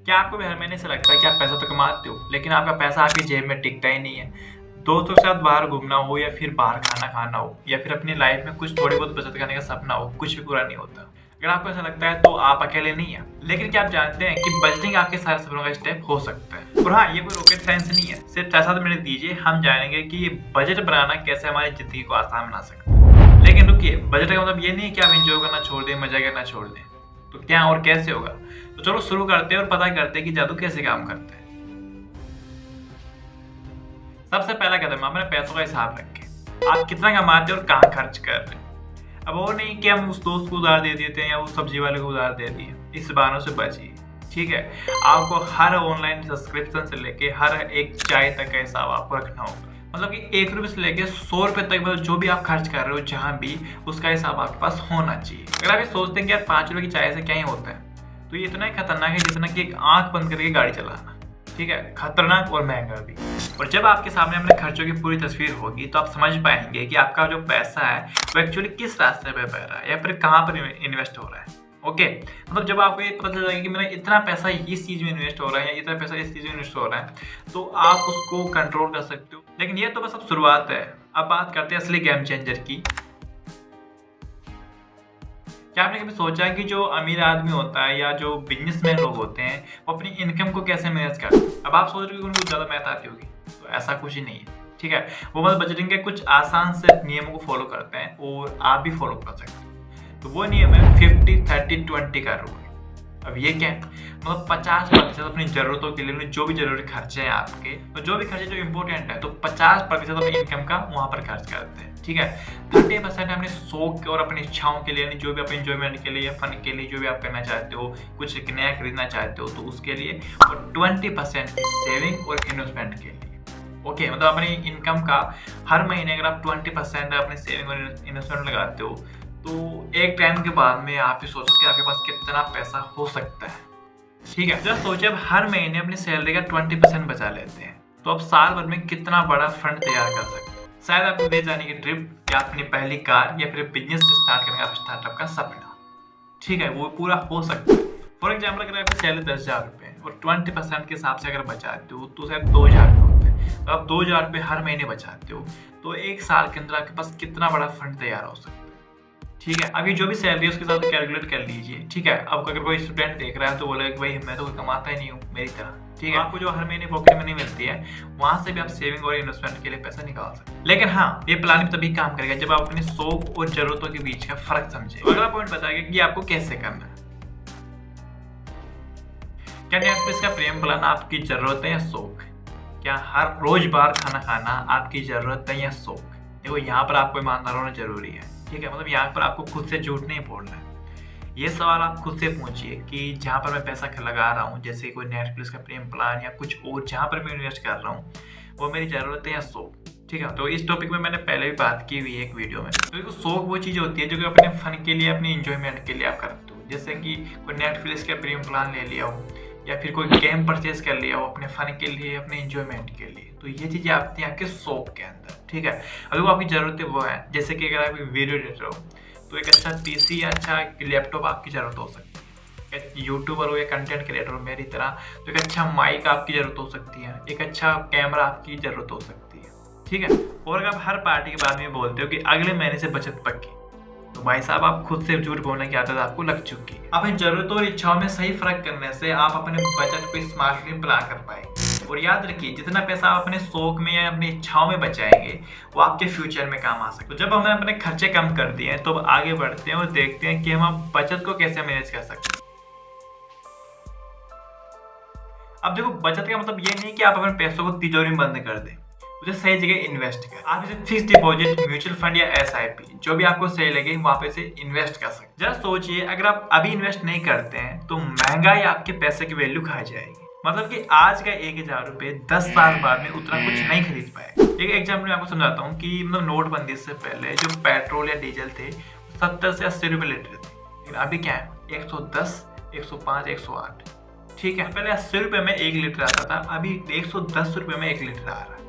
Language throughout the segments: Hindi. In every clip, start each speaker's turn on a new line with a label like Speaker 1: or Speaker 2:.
Speaker 1: क्या आपको भी हर महीने से लगता है कि आप पैसा तो कमाते हो लेकिन आपका पैसा आपकी जेब में टिकता ही नहीं है? दोस्तों के साथ बाहर घूमना हो या फिर बाहर खाना खाना हो या फिर अपनी लाइफ में कुछ थोड़ी बहुत बचत करने का सपना हो, कुछ भी पूरा नहीं होता। अगर आपको ऐसा लगता है तो आप अकेले नहीं हैं। लेकिन क्या आप जानते हैं कि बजटिंग आपके सारे सपनों का स्टेप हो सकता है? और हाँ, ये कोई रॉकेट साइंस नहीं है। सिर्फ 6-7 मिनट दीजिए, हम जानेंगे कि ये बजट बनाना कैसे हमारी जिंदगी को आसान बना सकता है। लेकिन रुकिए, बजट का मतलब ये नहीं कि आप एंजॉय करना छोड़ दें, मजा करना छोड़ दें। तो क्या और कैसे होगा? तो चलो शुरू करते हैं और पता करते हैं कि जादू कैसे काम करता है। सबसे पहला कदम, अपने पैसों का हिसाब रखें। आप कितना कमाते हैं और कहाँ खर्च कर रहे हैं। अब वो नहीं कि हम उस दोस्त को उधार दे देते हैं या उस सब्जी वाले को उधार दे दिए। इस बहानों से बचिए, ठीक है? आपको हर ऑनलाइन सब्सक्रिप्शन से लेके हर एक चाय तक का हिसाब आपको रखना होगा। मतलब कि 1 रुपये से लेके 100 रुपये तक, मतलब जो भी आप खर्च कर रहे हो जहाँ भी, उसका हिसाब आपके पास होना चाहिए। अगर आप ये सोचते हैं कि यार 5 रुपये की चाय से क्या ही होता है, तो ये इतना ही खतरनाक है जितना कि एक आंख बंद करके गाड़ी चलाना। ठीक है, खतरनाक और महंगा भी। और जब आपके सामने अपने खर्चों की पूरी तस्वीर होगी तो आप समझ पाएंगे कि आपका जो पैसा है वो एक्चुअली किस रास्ते पे बह रहा है या फिर कहाँ पर इन्वेस्ट हो रहा है। ओके, मतलब जब आपको ये पता चल जाएगा कि मेरा इतना पैसा इस चीज़ में इन्वेस्ट हो रहा है या इतना पैसा इस चीज़ में इन्वेस्ट हो रहा है, तो आप उसको कंट्रोल कर सकते हो। लेकिन ये तो बस अब शुरुआत है। अब बात करते हैं असली गेम चेंजर की। क्या आपने कभी सोचा है कि जो अमीर आदमी होता है या जो बिजनेसमैन लोग होते हैं वो अपनी इनकम को कैसे मैनेज करते हैं? अब आप सोच रहे हो कि उनको ज़्यादा मैथ आती होगी, तो ऐसा कुछ ही नहीं है। ठीक है, वो मतलब बजटिंग के कुछ आसान से नियमों को फॉलो करते हैं और आप भी फॉलो कर सकते हो। तो वो नियम है 50-30-20 का रूल। अब ये क्या है? मतलब 50% अपनी ज़रूरतों के लिए, जो भी जरूरी खर्चे हैं आपके, तो जो भी खर्चे जो इंपॉर्टेंट है, तो 50% अपनी इनकम का वहाँ पर खर्च करते हैं। ठीक है, 30% अपने शौक और अपनी इच्छाओं के लिए, यानी जो भी आप इंजॉयमेंट के लिए या फन के लिए जो भी आप करना चाहते हो, कुछ नया खरीदना चाहते हो तो उसके लिए, और 20% सेविंग और इन्वेस्टमेंट के लिए। ओके, मतलब अपनी इनकम का हर महीने अगर आप 20% अपनी सेविंग और इन्वेस्टमेंट लगाते हो तो एक टाइम के बाद में आप ही सोचो कि आपके पास कितना पैसा हो सकता है। ठीक है, जब सोचे अब हर महीने अपनी सैलरी का 20% बचा लेते हैं तो अब साल भर में कितना बड़ा फंड तैयार कर सकते हैं। शायद आपको विदेश जाने की ट्रिप या अपनी पहली कार या फिर बिजनेस स्टार्ट करने का स्टार्टअप का सपना, ठीक है, वो पूरा हो सकता है। फॉर एग्जाम्पल, अगर आपकी सैलरी 10,000 रुपये और 20% के हिसाब से अगर बचाते हो तो शायद 2,000 रुपये होते हैं। तो आप 2,000 रुपये हर महीने बचाते हो तो एक साल के अंदर आपके पास कितना बड़ा फंड तैयार हो सकता है। ठीक है, अभी जो भी सैलरी है उसके साथ कैलकुलेट कर लीजिए। ठीक है, अब अगर कोई स्टूडेंट देख रहा है तो बोलेगा कि भाई मैं तो कमाता ही नहीं हूँ मेरी तरह। ठीक है, आपको जो हर महीने पॉकेट मनी मिलती है वहां से भी आप सेविंग और इन्वेस्टमेंट के लिए पैसा निकाल सकते हैं। लेकिन हाँ, ये प्लान भी तभी काम करेगा जब आप अपने शौक और जरूरतों के बीच का फर्क समझे। अगला पॉइंट बताएगा कि आपको कैसे करना है। क्या नेटफ्लिक्स का प्रीमियम प्लान आपकी जरूरत है या शौक? क्या हर रोज बाहर खाना खाना आपकी जरूरत है या शौक? देखो, यहाँ पर आपको ईमानदार होना जरूरी है। ठीक है, मतलब यहाँ पर आपको खुद से झूठ नहीं बोलना है। ये सवाल आप खुद से पूछिए कि जहाँ पर मैं पैसा लगा रहा हूँ, जैसे कोई नेटफ्लिक्स का प्रीमियम प्लान या कुछ और जहाँ पर मैं इन्वेस्ट कर रहा हूँ, वो मेरी ज़रूरत है या शौक? ठीक है, तो इस टॉपिक में मैंने पहले भी बात की हुई है एक वीडियो में। तो देखो, शौक वो चीज़ होती है जो कि अपने फन के लिए, अपनी इंजॉयमेंट के लिए आप करते हो। जैसे कि कोई नेटफ्लिक्स का प्रीमियम प्लान ले लिया हो या फिर कोई गेम परचेज कर लिया हो अपने फन के लिए, अपने इंजॉयमेंट के लिए, तो ये चीज़ें आती हैं आपके शौक के अंदर। ठीक है, अगर वो आपकी ज़रूरत है वो है, जैसे कि अगर आप वीडियो एडिटर हो तो एक अच्छा पीसी या अच्छा लैपटॉप आपकी ज़रूरत हो सकती है। यूट्यूबर हो या कंटेंट क्रिएटर हो मेरी तरह तो एक अच्छा माइक आपकी ज़रूरत हो सकती है, एक अच्छा कैमरा आपकी ज़रूरत हो सकती है। ठीक है, और अगर आप हर पार्टी के बारे में बोलते हो कि अगले महीने से बचत पक्की, तो भाई साहब आप खुद से झूठ बोलने की आदत आपको लग चुकी है। अपनी जरूरतों और इच्छाओं में सही फर्क करने से आप अपने बजट को स्मार्टली प्लान कर पाएंगे। और याद रखिए, जितना पैसा आप अपने शौक में या अपनी इच्छाओं में बचाएंगे वो आपके फ्यूचर में काम आ सकता है। तो जब हमने अपने खर्चे कम कर दिए हैं तो अब आगे बढ़ते हैं और देखते हैं कि हम बचत को कैसे मैनेज कर सकते हैं। अब देखो, बचत का मतलब ये नहीं कि आप अपने पैसों को तिजोरी में बंद कर दें, उसे सही जगह इन्वेस्ट करें। आप इसे फिक्स डिपॉजिट, म्यूचुअल फंड या एसआईपी, जो भी आपको सही लगे वहां पे से इन्वेस्ट कर सकते। जरा सोचिए, अगर आप अभी इन्वेस्ट नहीं करते हैं तो महंगाई आपके पैसे की वैल्यू खा जाएगी। मतलब कि आज का 1,000 रुपये 10 साल बाद में उतना कुछ नहीं खरीद पाएगा। एक एग्जाम्पल मैं आपको समझाता हूँ कि मतलब नोटबंदी से पहले जो पेट्रोल या डीजल थे 70 से 80 रुपये लीटर थे, लेकिन अभी क्या है 110, 105, 108। ठीक है, पहले 80 रुपये में 1 लीटर आता था, अभी 110 रुपये में 1 लीटर आ रहा है।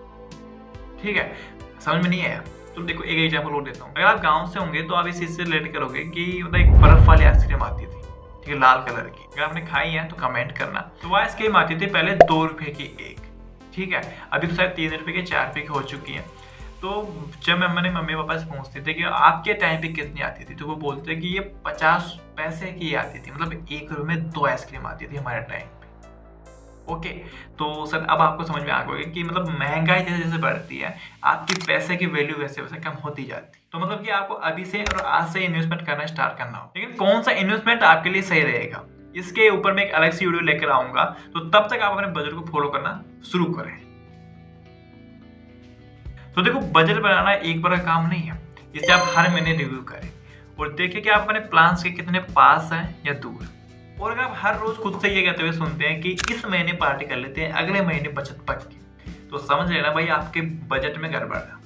Speaker 1: ठीक है, समझ में नहीं आया? तो देखो, एक एग्जाम्पल और देता हूँ। अगर आप गांव से होंगे तो आप इस चीज से रिलेट करोगे कि मतलब एक बर्फ वाली आइसक्रीम आती थी। ये लाल कलर की, अगर आपने खाई है तो कमेंट करना। तो वो आइसक्रीम आती थी पहले 2 रुपए की एक, ठीक है, अभी तो शायद 3 रुपए की 4 रुपए की हो चुकी है। तो जब मैंने मम्मी पापा से पूछते थे कि आपके टाइम पे कितनी आती थी, तो वो बोलते कि ये 50 पैसे की आती थी, मतलब 1 रुपए में 2 आइसक्रीम आती थी हमारे टाइम पे। ओके, तो सर अब आपको समझ में आ गया कि मतलब महंगाई जैसे जैसे बढ़ती है आपकी पैसे की वैल्यू वैसे वैसे कम होती जाती है। तो मतलब कि आपको अभी से और आज से इन्वेस्टमेंट करना स्टार्ट करना हो, लेकिन कौन सा इन्वेस्टमेंट आपके लिए सही रहेगा इसके ऊपर मैं एक अलग सी वीडियो लेकर आऊंगा। तो तब तक आप अपने बजट को फॉलो करना शुरू करें। तो देखो, बजट बनाना एक बार का काम नहीं है, इसे आप हर महीने रिव्यू करें और देखें कि आप अपने प्लान्स के कितने पास हैं या दूर। और अगर आप हर रोज खुद से ये कहते हुए सुनते हैं कि इस महीने पार्टी कर लेते हैं, अगले महीने बचत पक्की, तो समझ लेना भाई आपके बजट में गड़बड़ है,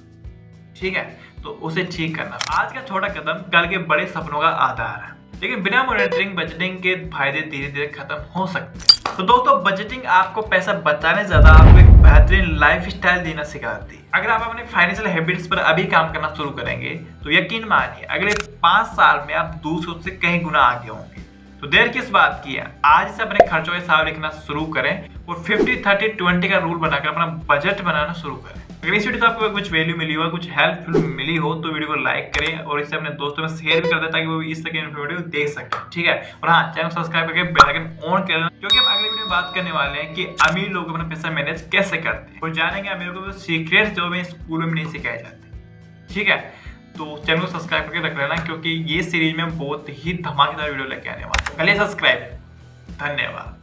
Speaker 1: ठीक है। तो उसे ठीक करना आज का छोटा कदम कल के बड़े सपनों का आधार है, लेकिन बिना मॉनिटरिंग बजटिंग के फायदे धीरे धीरे खत्म हो सकते हैं। तो दोस्तों, बजटिंग आपको पैसा बचाने ज्यादा आपको एक बेहतरीन लाइफ स्टाइल देना सिखाती है। अगर आप अपने फाइनेंशियल हैबिट्स पर अभी काम करना शुरू करेंगे तो यकीन मानिए अगले 5 साल में आप दूसरों से कई गुना आगे होंगे। तो देर किस बात की है, आज से अपने खर्चों के हिसाब रखना शुरू करें और 50-30-20 का रूल बनाकर अपना बजट बनाना शुरू करें। अगर इस वीडियो से आपको कुछ वैल्यू मिली हो, कुछ हेल्पफुल मिली हो, तो वीडियो को लाइक करें और इसे अपने दोस्तों में शेयर भी कर दें ताकि वो इस तरह की वीडियो देख सकें, ठीक है। और हाँ, चैनल सब्सक्राइब करके बेल आइकन ऑन कर लेना, क्योंकि हम अगले वीडियो में बात करने वाले हैं कि अमीर लोग अपना पैसा मैनेज कैसे करते हैं और जानेंगे अमीरों को सीक्रेट्स जो हमें स्कूलों में नहीं सिखाए जाते, ठीक है। तो चैनल को सब्सक्राइब करके रख लेना, क्योंकि ये सीरीज में बहुत ही धमाकेदार वीडियो लेके आने वाला है। पहले सब्सक्राइब। धन्यवाद।